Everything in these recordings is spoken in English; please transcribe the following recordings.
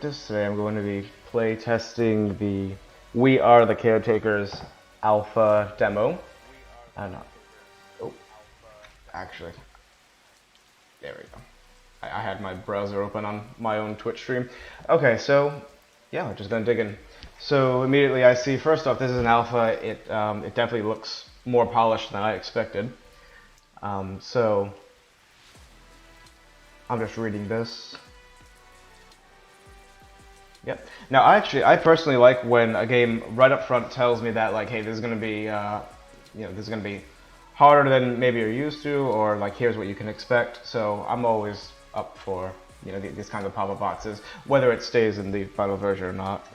Today I'm going to be play testing the Are The Caretakers alpha demo. I don't know. Oh, actually, there we go. I had my browser open on my own Twitch stream. Okay, so yeah, we're just gonna dig in. So immediately I see, first off, this is an alpha. It definitely looks more polished than I expected. So I'm just reading this. Yep. Now, I personally like when a game right up front tells me that, like, hey, this is gonna be, this is gonna be harder than maybe you're used to, or like, here's what you can expect. So I'm always up for, these kinds of pop-up boxes, whether it stays in the final version or not.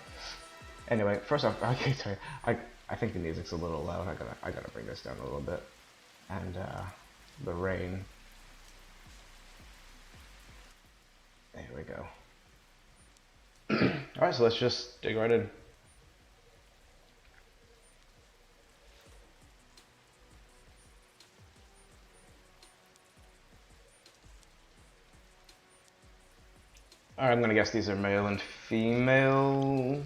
Anyway, first off, okay, sorry, I think the music's a little loud. I gotta bring this down a little bit, and the rain. There we go. Alright, so let's just dig right in. Alright, I'm gonna guess these are male and female.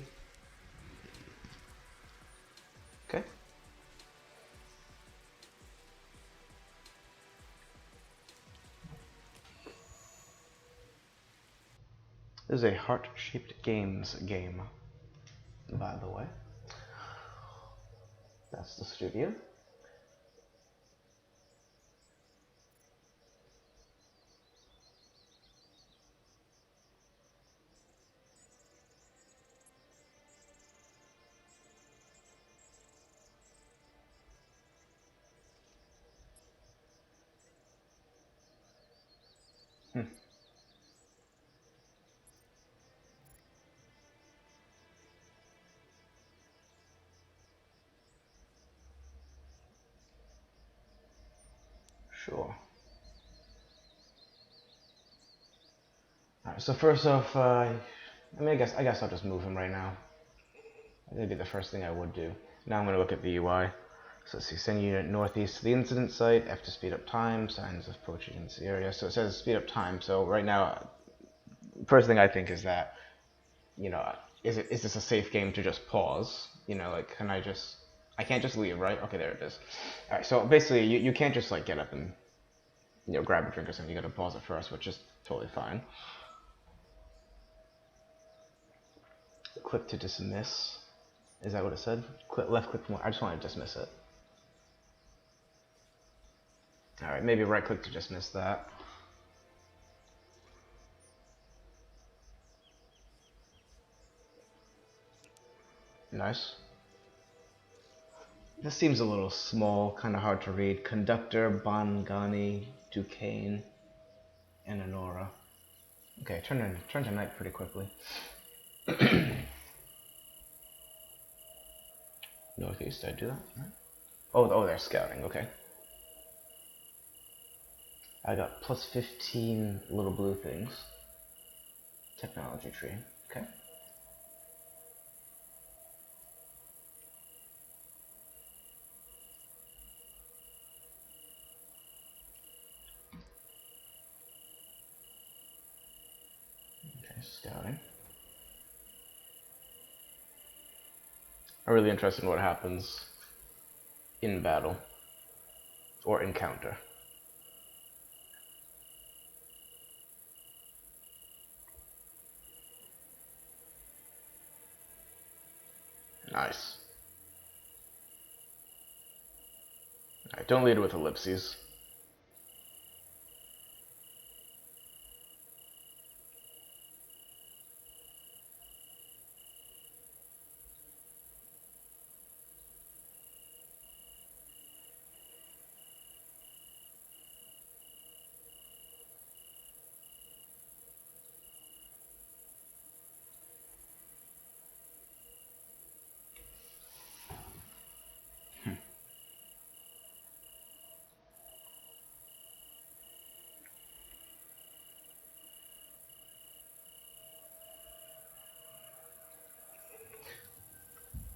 Okay. This is a heart-shaped games game, by the way. That's the studio. Sure. Alright, so first off, I guess I'll just move him right now. That'd be the first thing I would do. Now I'm going to look at the UI. So let's see, send unit northeast to the incident site, F to speed up time, signs of approaching in this area. So it says speed up time, so right now, first thing I think is that, is this a safe game to just pause? Like, I can't just leave, right? Okay, there it is. Alright, so basically, you can't just, like, get up and, grab a drink or something. You gotta pause it first, which is totally fine. Click to dismiss. Is that what it said? Left click more. I just want to dismiss it. Alright, maybe right click to dismiss that. Nice. This seems a little small, kind of hard to read. Conductor, Bangani, Duquesne, and Honora. Okay, turn to night pretty quickly. Northeast, did I do that? Right. Oh, they're scouting, okay. I got plus 15 little blue things. Technology tree, okay. Okay, scouting. I'm really interested in what happens in battle or encounter. Nice. Alright, don't lead with ellipses.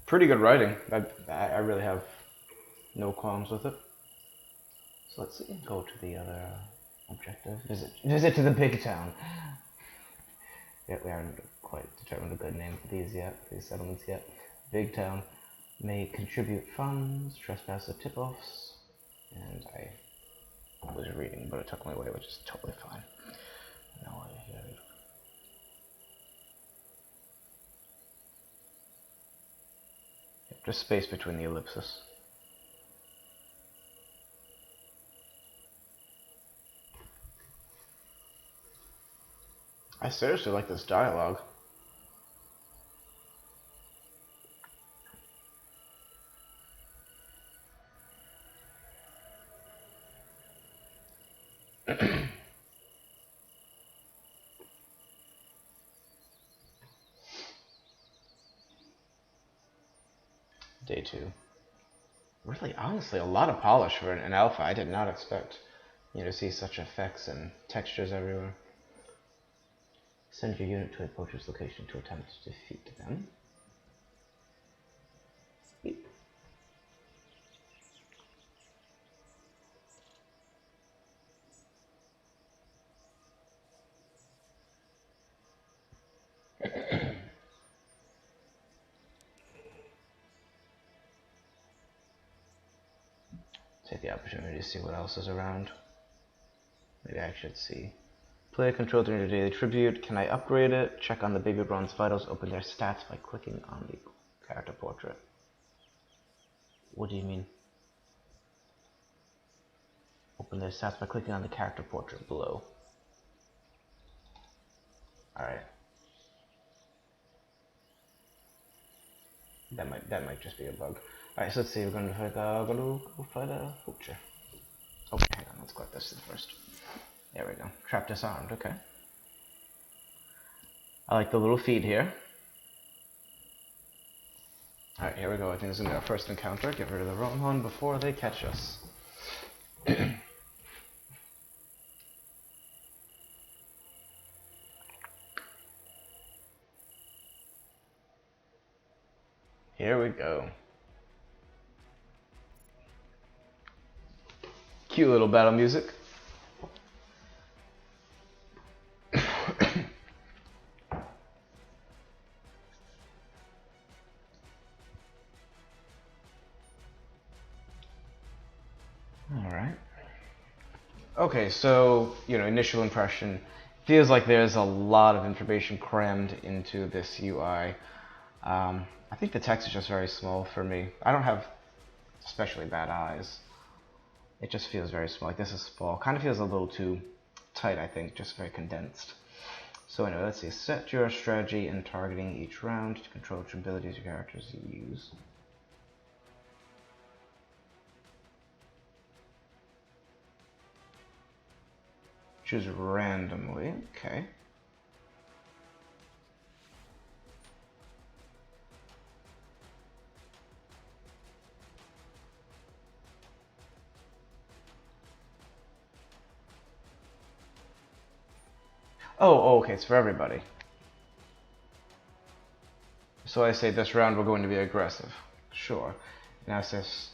Pretty good writing. I really have no qualms with it. So let's see. Go to the other objective. Visit to the big town. Yeah, we are in quite determined a good name for these settlements yet. Big town may contribute funds, trespasser tip-offs, and I was reading, but it took me away, which is totally fine. No, just space between the ellipses. I seriously like this dialogue. Day 2. Really, honestly, a lot of polish for an alpha. I did not expect to see such effects and textures everywhere. Send your unit to a poacher's location to attempt to defeat them. Beep. Take the opportunity to see what else is around. Maybe I should see. Player control during your daily tribute. Can I upgrade it? Check on the baby bronze vitals. Open their stats by clicking on the character portrait. What do you mean? Open their stats by clicking on the character portrait below. Alright. That might just be a bug. Alright, so let's see, we're gonna fight a poacher. Okay, hang on, let's collect this first. There we go. Trap disarmed, okay. I like the little feed here. Alright, here we go. I think this is gonna be our first encounter. Get rid of the Rohan before they catch us. Here we go. Cute little battle music. Alright. Okay, so, initial impression. Feels like there's a lot of information crammed into this UI. I think the text is just very small for me. I don't have especially bad eyes. It just feels very small. Like this is small. Kind of feels a little too tight, I think. Just very condensed. So anyway, let's see. Set your strategy in targeting each round to control which abilities your characters use. Choose randomly. Okay. Oh, okay, it's for everybody. So I say this round we're going to be aggressive. Sure. Now it says...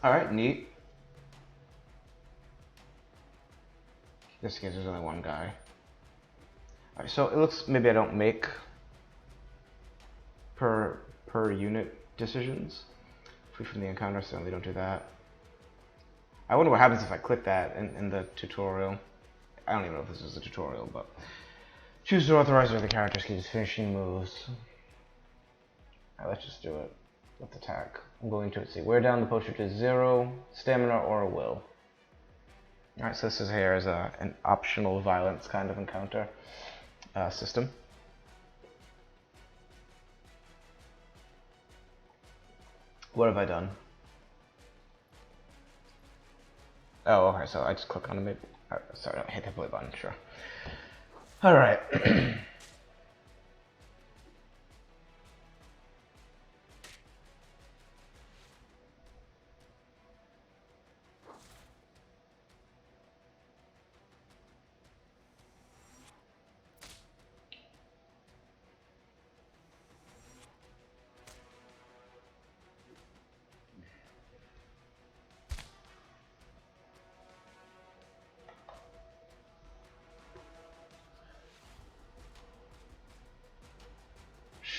Alright, neat. In this case, there's only one guy. Alright, so it looks... Maybe I don't make per unit decisions. Free from the encounter, certainly don't do that. I wonder what happens if I click that in the tutorial. I don't even know if this is a tutorial, but... Choose to authorize where the characters can use finishing moves. Alright, let's just do it. Let's attack. I'm going to see. Wear down the poacher to 0, stamina or a will. Alright, so this is here as an optional violence kind of encounter system. What have I done? Oh, okay, so I just click on it maybe. Sorry, I hit the play button, sure. Alright.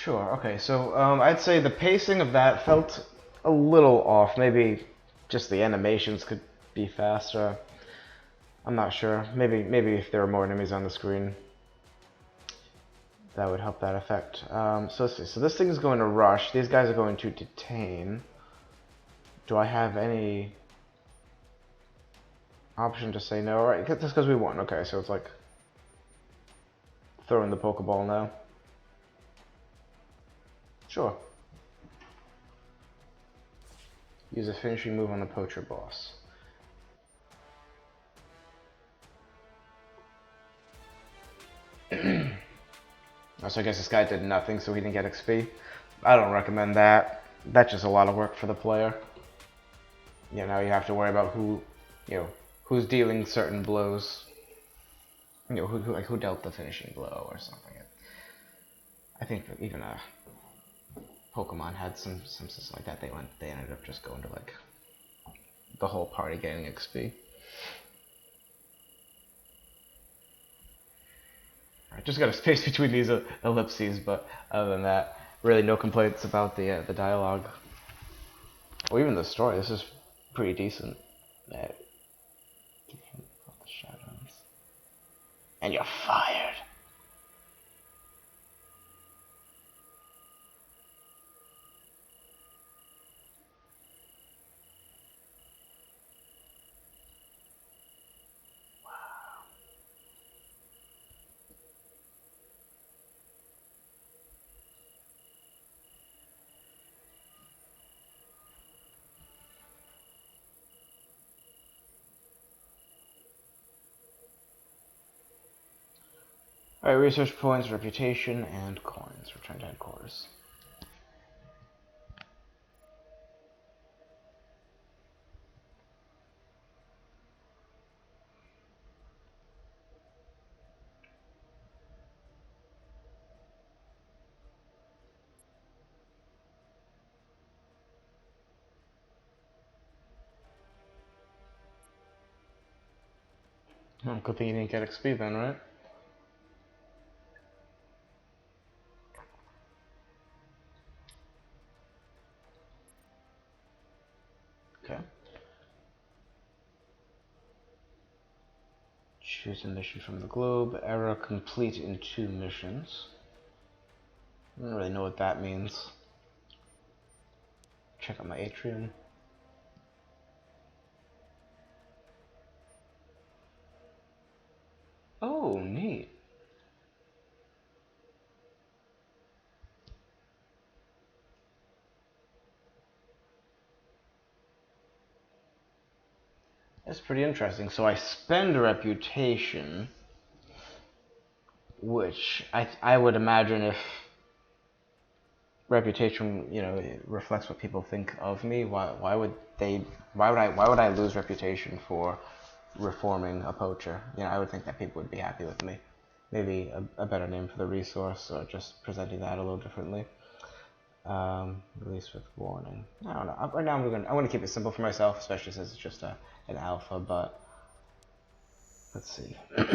Sure. Okay. So I'd say the pacing of that felt a little off. Maybe just the animations could be faster. I'm not sure. Maybe if there were more enemies on the screen, that would help that effect. So let's see. So this thing is going to rush. These guys are going to detain. Do I have any option to say no? All right, just because we won. Okay, so it's like throwing the Pokeball now. Sure. Use a finishing move on the poacher boss. So I guess this guy did nothing, so he didn't get XP. I don't recommend that. That's just a lot of work for the player. Now you have to worry about who's dealing certain blows. Who dealt the finishing blow or something. I think even Pokemon had some stuff like that. They ended up just going to like the whole party getting XP. Alright, just got a space between these ellipses, but other than that, really no complaints about the dialogue or even the story. This is pretty decent. And you're fired. Alright, research points, reputation, and coins. Return to headquarters. Good thing you didn't get XP then, right? Okay. Choose a mission from the globe. Error complete in 2 missions. I don't really know what that means. Check out my atrium. Oh, neat. That's pretty interesting. So I spend a reputation, which I would imagine if reputation, it reflects what people think of me. Why would I lose reputation for reforming a poacher? I would think that people would be happy with me. Maybe a better name for the resource, or just presenting that a little differently. Release with warning. I don't know. Right now I'm gonna keep it simple for myself, especially since it's just an alpha. But let's see. Drag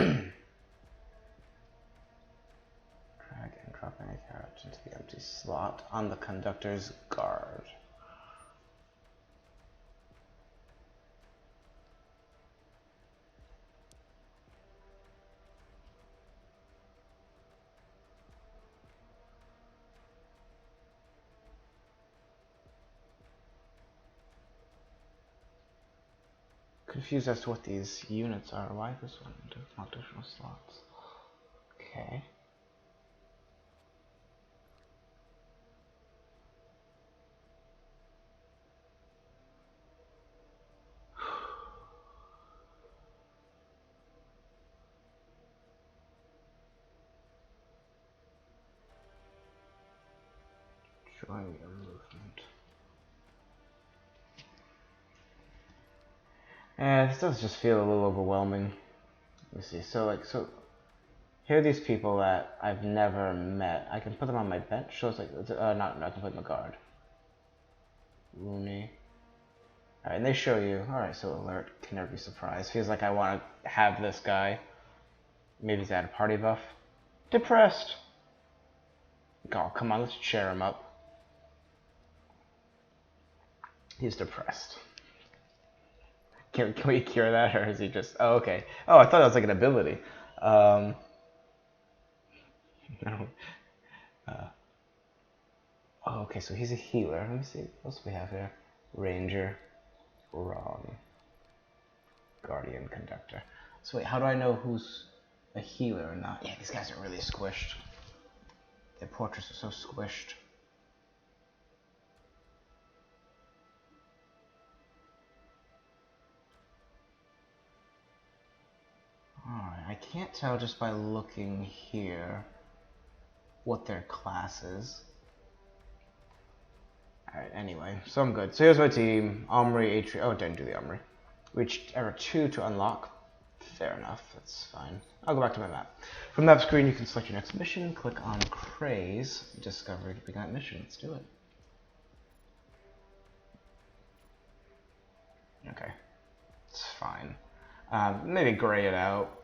and drop any carrot into the empty slot on the conductor's guard. Confused as to what these units are. Why this one into additional slots? Okay. Showing your movement. This does just feel a little overwhelming. Let me see. So here are these people that I've never met. I can put them on my bench. So it's like not I can put them on guard. Rooney. Alright, and they show you. Alright, so alert can never be surprised. Feels like I want to have this guy. Maybe he's at a party buff. Depressed. Oh, come on, let's cheer him up. He's depressed. Can we cure that, or is he just... Oh, okay. Oh, I thought that was like an ability. No. Oh, okay, so he's a healer. Let me see. What else do we have here? Ranger. Wrong. Guardian, Conductor. So wait, how do I know who's a healer or not? Yeah, these guys are really squished. Their portraits are so squished. Alright, I can't tell just by looking here what their class is. Alright, anyway, so I'm good. So here's my team. Armory, atrium. Oh, it didn't do the armory. Reached error 2 to unlock. Fair enough, that's fine. I'll go back to my map. From that screen, you can select your next mission. Click on Craze. Discover begun mission. Let's do it. Okay, it's fine. Maybe gray it out.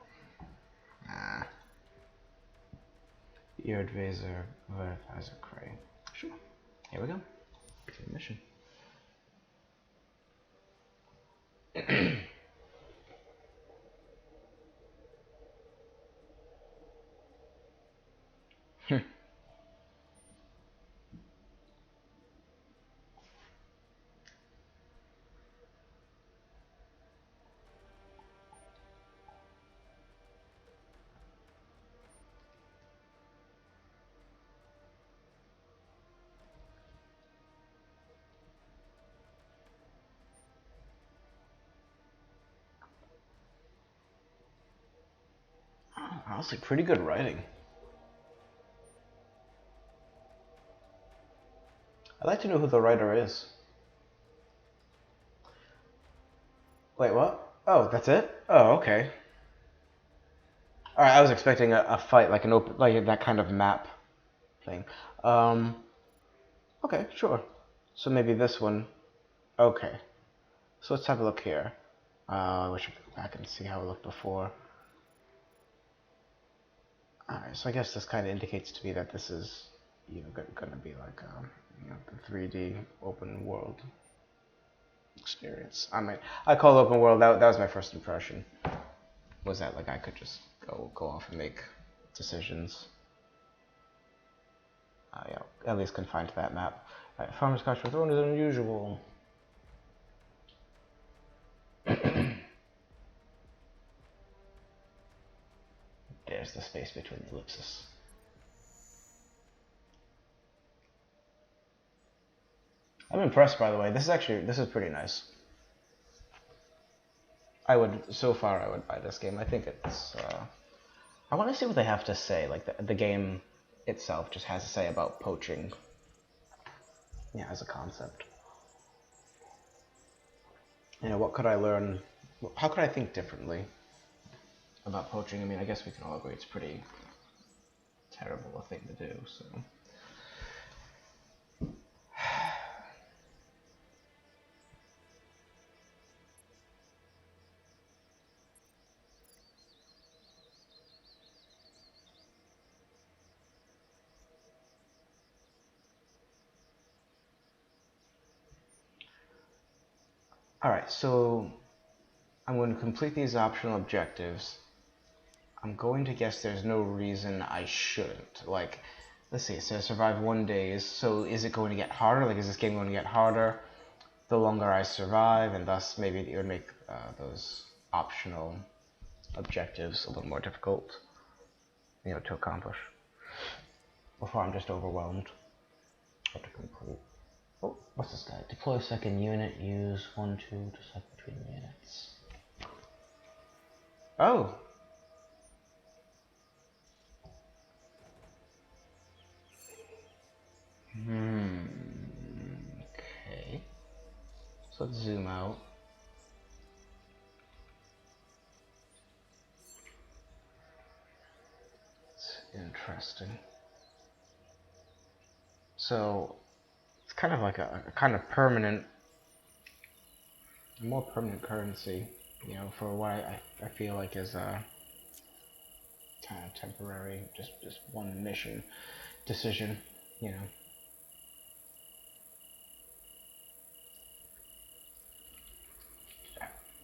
Eared Visor, Vertifizer Cray. Sure. Here we go. Same mission. Honestly, pretty good writing. I'd like to know who the writer is. Wait, what? Oh, that's it? Oh, okay. Alright, I was expecting a fight, like an open, like that kind of map thing. Okay, sure. So maybe this one. Okay. So let's have a look here. I wish I could go back and see how it looked before. Alright, so I guess this kind of indicates to me that this is, you know, going to be like, you know, the 3D open world experience. I mean, I call it open world. That was my first impression. Was that like I could just go off and make decisions? Yeah, at least confined to that map. Alright, Farmer's Couch for Throne is unusual. There's the space between the ellipses. I'm impressed, by the way. This is pretty nice. So far I would buy this game. I think it's, I want to see what they have to say. Like the game itself just has to say about poaching. Yeah, as a concept. You know, what could I learn? How could I think differently about poaching? I mean, I guess we can all agree it's pretty terrible a thing to do, so. Alright, so I'm going to complete these optional objectives. I'm going to guess there's no reason I shouldn't. Like, let's see, so survive 1 day. So is it going to get harder? Like, is this game going to get harder the longer I survive? And thus, maybe it would make those optional objectives a little more difficult, you know, to accomplish. Before I'm just overwhelmed. Have to complete. Oh, what's this guy? Deploy second unit, use 1, 2 to select between units. Oh! Okay. So let's zoom out. It's interesting. So it's kind of like a kind of permanent, more permanent currency, you know, for what I feel like is a kind of temporary, just one mission. decision, you know.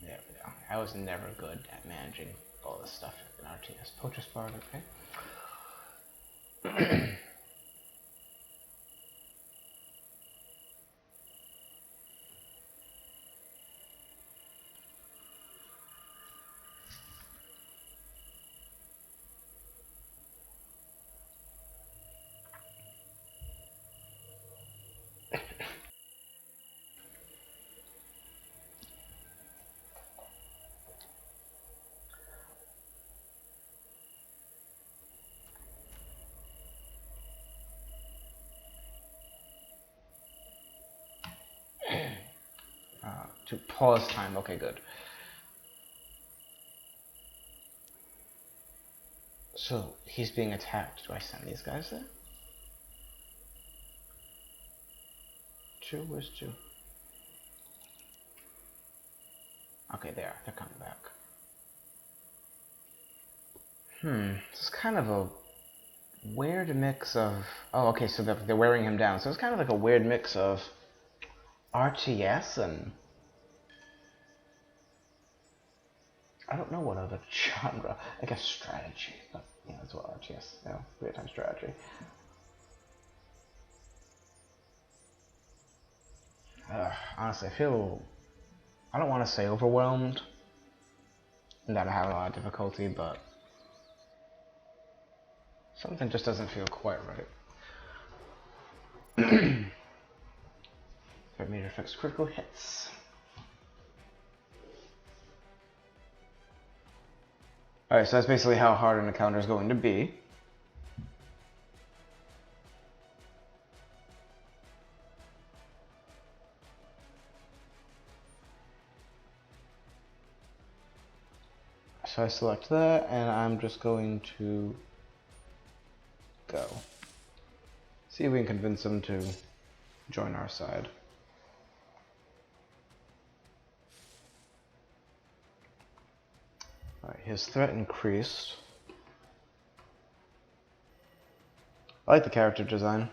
There we go. I was never good at managing all this stuff in RTS. Poacher's Bard, okay. To pause time, okay, good. So, he's being attacked. Do I send these guys there? Two? Where's two? Okay, they're coming back. This is kind of a weird mix of... Oh, okay, so they're wearing him down. So it's kind of like a weird mix of RTS and... I don't know what other genre. I guess strategy, but yeah, that's what RTS. Yeah, real-time strategy. Honestly, I don't want to say overwhelmed, and that I have a lot of difficulty, but something just doesn't feel quite right. Threat meter affects critical hits. Alright, so that's basically how hard an encounter is going to be. So I select that, and I'm just going to go. See if we can convince him to join our side. Alright, his threat increased. I like the character design.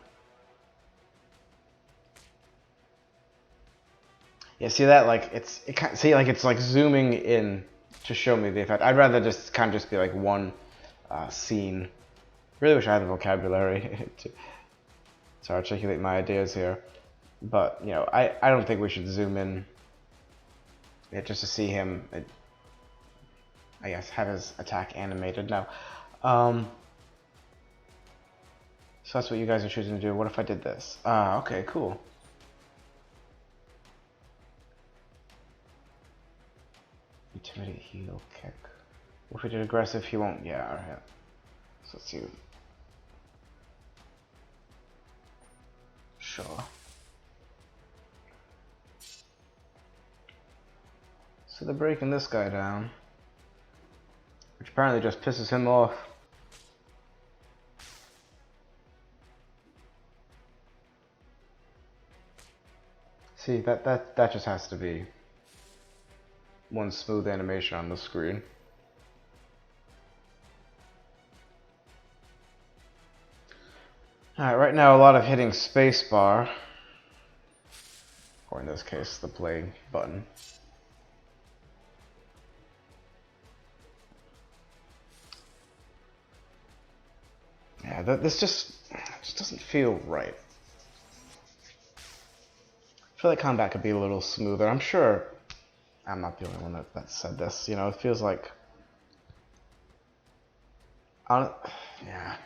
Yeah, see that? Like it's like zooming in to show me the effect. I'd rather just kind of just be like one scene. Really wish I had the vocabulary to articulate my ideas here, but you know, I don't think we should zoom in. Yeah, just to see him. I guess have his attack animated now. So that's what you guys are choosing to do. What if I did this? Okay, cool. Intimidate, heal, kick. What if we did aggressive? He won't. Yeah, alright. So let's see. Sure. So they're breaking this guy down, which apparently just pisses him off. See, that just has to be one smooth animation on the screen. Alright, right now a lot of hitting spacebar, or in this case, the play button. Yeah, this just doesn't feel right. I feel like combat could be a little smoother. I'm sure I'm not the only one that said this. You know, it feels like... yeah.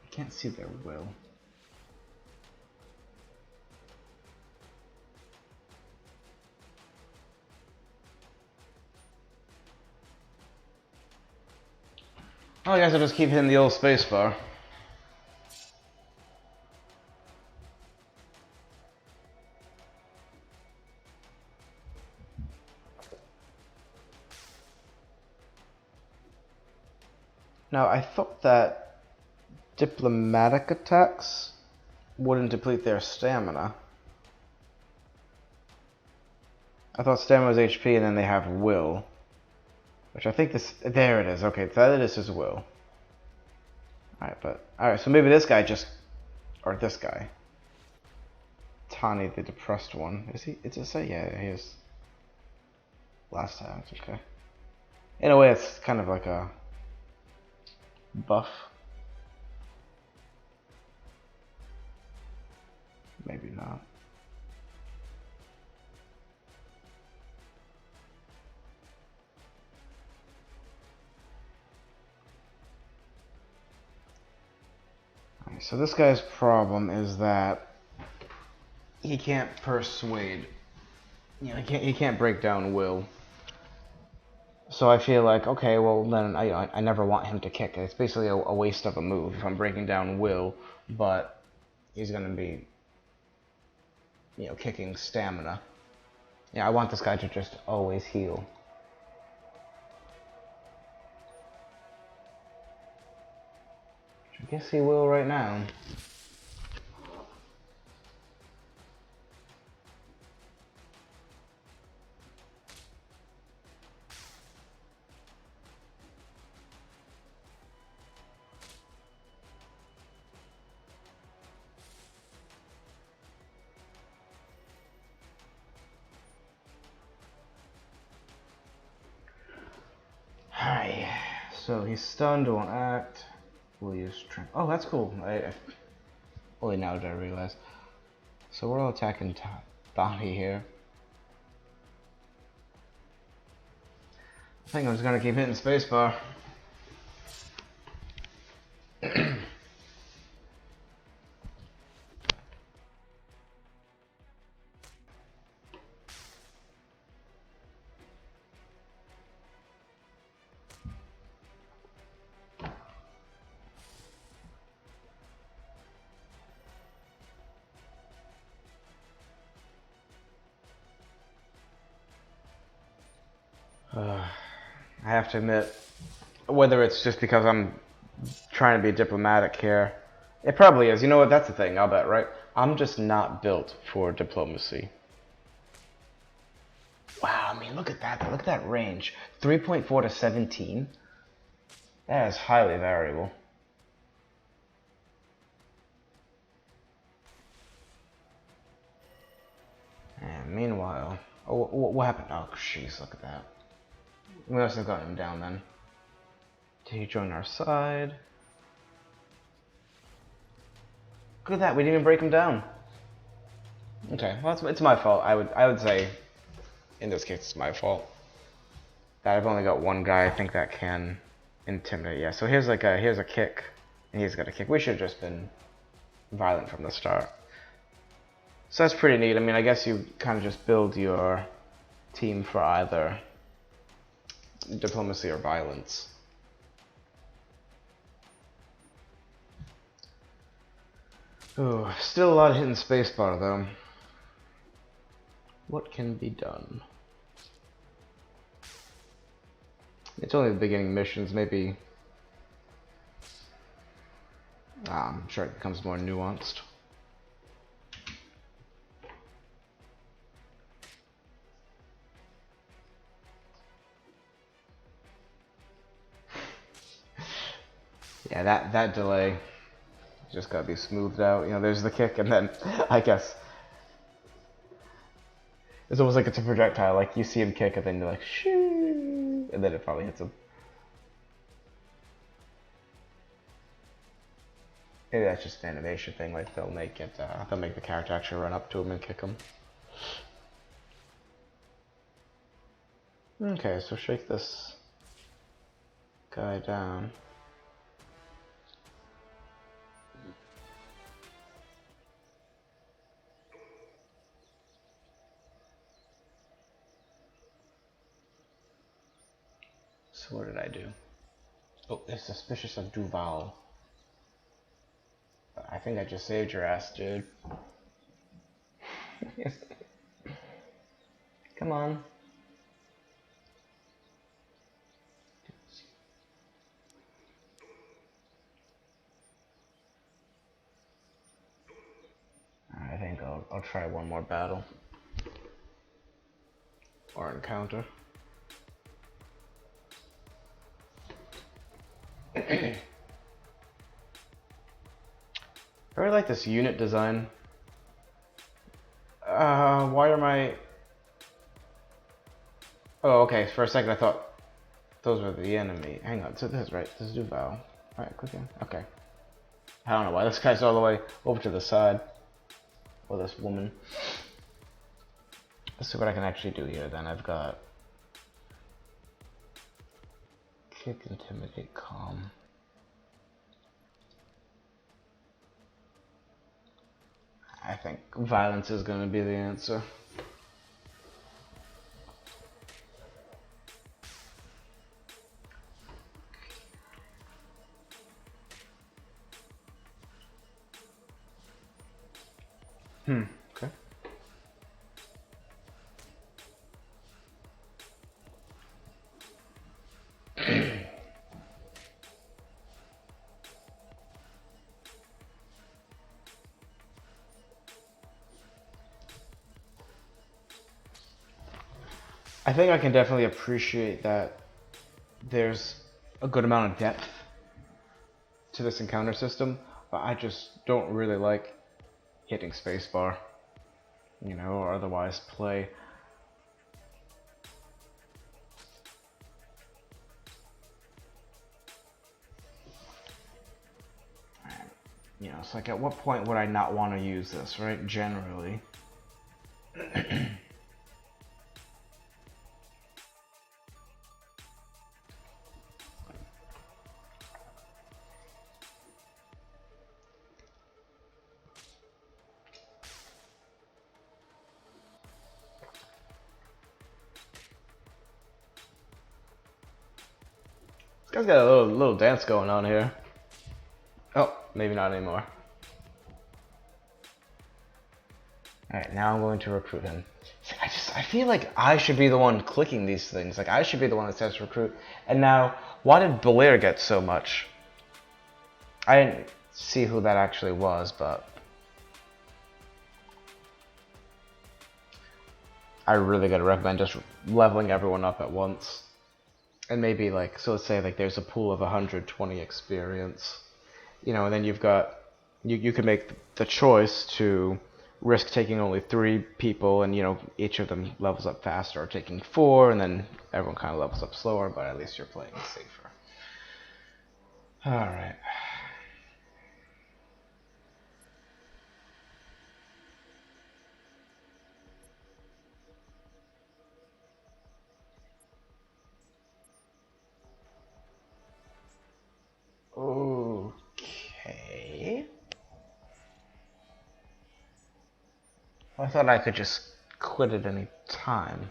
I can't see their will. Oh, I guess I'll just keep hitting the old spacebar. Now, I thought that diplomatic attacks wouldn't deplete their stamina. I thought stamina was HP, and then they have will. Which I think this... There it is. Okay, so this is will. Alright, but... Alright, so maybe this guy just... Or this guy. Tani, the depressed one. Is he? It's a say? Yeah, he is. Last time, it's okay. In a way, it's kind of like a... buff. Maybe not. Alright, so this guy's problem is that he can't persuade. You know, he can't break down will. So I feel like, okay, well then I never want him to kick. It's basically a waste of a move if I'm breaking down will, but he's gonna be, you know, kicking stamina. Yeah, I want this guy to just always heal. I guess he will right now. Alright, so he's stunned, won't act. We'll use strength. Oh, that's cool. I only now did I realize. So we're all attacking Donnie here. I think I'm just gonna keep hitting spacebar. I have to admit, whether it's just because I'm trying to be diplomatic here, it probably is. You know what? That's the thing. I'll bet, right? I'm just not built for diplomacy. Wow, I mean, look at that. Look at that range. 3.4 to 17. That is highly variable. And meanwhile, oh, what happened? Oh, jeez, look at that. We must have gotten him down then. Did he join our side? Look at that, we didn't even break him down. Okay, well, it's my fault. I would say, in this case, it's my fault. That I've only got one guy I think that can intimidate. Yeah, so here's a kick, and he's got a kick. We should have just been violent from the start. So that's pretty neat. I mean, I guess you kind of just build your team for either diplomacy or violence. Ooh, still a lot of hitting spacebar though. What can be done? It's only the beginning missions, maybe. I'm sure it becomes more nuanced. Yeah, that delay just gotta be smoothed out. You know, there's the kick, and then I guess it's almost like it's a projectile. Like you see him kick, and then you're like, shoo, and then it probably hits him. Maybe that's just an animation thing. Like they'll make the caricature run up to him and kick him. Okay, so shake this guy down. So what did I do? Oh, they're suspicious of Duval. I think I just saved your ass, dude. Come on. I think I'll try one more battle. or encounter. I really like this unit design. Why are my... Oh, okay, for a second I thought those were the enemy. Hang on, so this is right, this is Duval. Alright, click in. Okay. I don't know why this guy's all the way over to the side. Or this woman. Let's see what I can actually do here then. I've got... Kick, intimidate, calm. I think violence is going to be the answer. Okay. I think I can definitely appreciate that there's a good amount of depth to this encounter system, but I just don't really like hitting spacebar, you know, or otherwise play. You know, it's like at what point would I not want to use this, right? Generally. This guy's got a little dance going on here. Oh, maybe not anymore. Alright, now I'm going to recruit him. I feel like I should be the one clicking these things. Like, I should be the one that says recruit. And now, why did Belair get so much? I didn't see who that actually was, but... I really gotta recommend just leveling everyone up at once. And maybe, like, so let's say, like, there's a pool of 120 experience. You know, and then you've got... You can make the choice to risk taking only 3 people, and, you know, each of them levels up faster, or taking 4, and then everyone kind of levels up slower, but at least you're playing safer. Alright. Okay. I thought I could just quit at any time.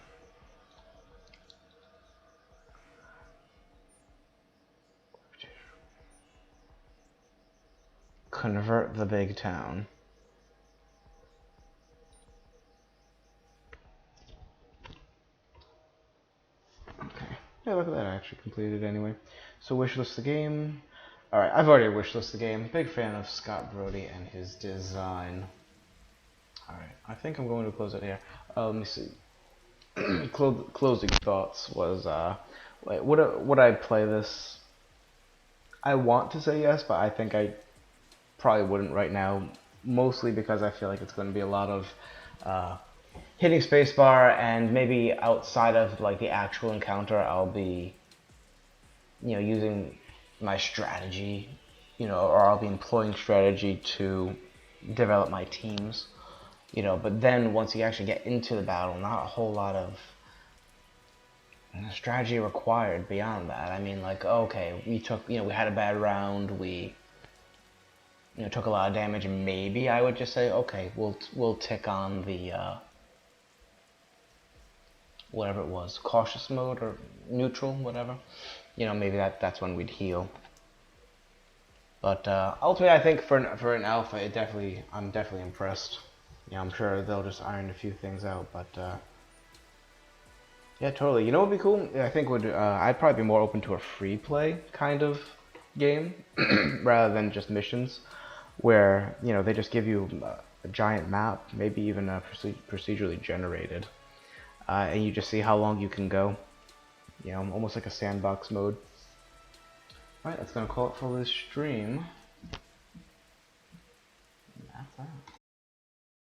Convert the big town. Okay. Yeah, look at that. I actually completed anyway. So wishlist the game. Alright, I've already wishlisted the game. Big fan of Scott Brody and his design. Alright, I think I'm going to close it here. Let me see. Closing thoughts was, wait, would I play this? I want to say yes, but I think I probably wouldn't right now. Mostly because I feel like it's going to be a lot of hitting spacebar, and maybe outside of like the actual encounter, I'll be, you know, using my strategy, you know, or I'll be employing strategy to develop my teams. You know, but then once you actually get into the battle, not a whole lot of strategy required beyond that. I mean, like, okay, we had a bad round, we, you know, took a lot of damage, and maybe I would just say, okay, we'll tick on the whatever it was, cautious mode or neutral, whatever. You know, maybe that's when we'd heal. But ultimately, I think for an alpha, I'm definitely impressed. Yeah, I'm sure they'll just iron a few things out, but yeah, totally. You know what would be cool? I think I'd probably be more open to a free play kind of game rather than just missions, where, you know, they just give you a giant map, maybe even procedurally generated. and you just see how long you can go. You know, almost like a sandbox mode. Alright, that's gonna call it for this stream.